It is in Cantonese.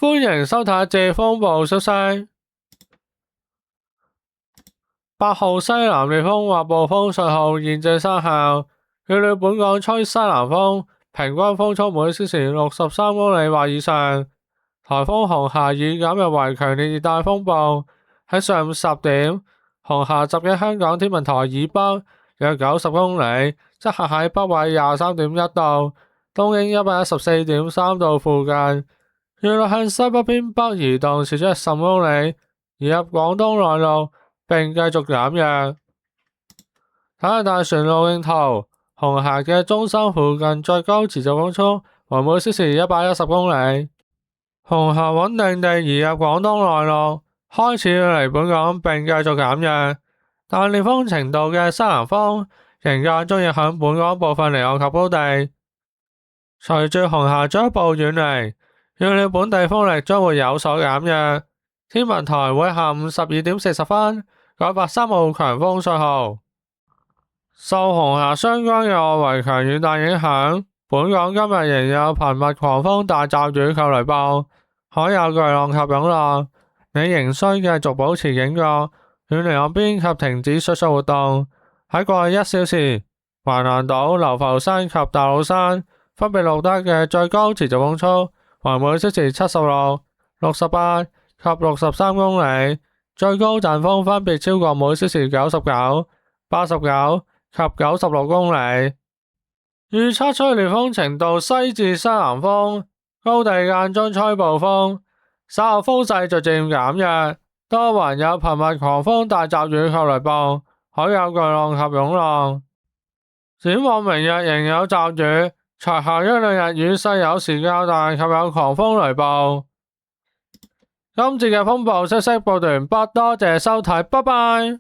歡迎收睇謝風暴消息。8號西南烈風或暴風信號現正生效，預料本港吹西南風，平均風速每小時63公里或以上。颱風紅霞已減弱為強烈熱帶風暴。喺上午10點，紅霞集結香港天文台以北約90公里，即係喺北緯23.1度、東經114.3度附近。預料向西北偏北移動，時速約10公里，移入廣東內陸，並繼續減弱。睇下大船路徑圖，紅霞嘅中心附近最高持續風速為每小時110公里。紅霞穩定地移入廣東內陸，開始遠離本港，並繼續減弱。但烈風程度嘅西南風仍間中影響本港部分離岸及高地。隨住紅霞進一步遠離，預料本地風力將會有所減弱。天文台會下午12點40分改發3號強風信號。受紅霞相關嘅外圍強雨帶影響，本港今日仍有頻密狂風大驟雨及雷暴，海有巨浪及湧浪。你仍需繼續保持警覺，遠離岸邊及停止水上活動。喺過去1小時，橫瀾島、流浮山及大老山分別錄得嘅最高持續風速為每小時76、68及63公里，最高陣風分別超過每小時99、89及96公里。預測吹烈風程度西至西南風，高地間中吹暴風，稍後風勢逐漸減弱，多雲有頻密狂風大驟雨及雷暴，海有巨浪及湧浪。展望明日仍有驟雨，隨後1、2日雨勢有時較大及有狂風雷暴。今次嘅風暴消息報道完畢，多謝收睇，拜拜。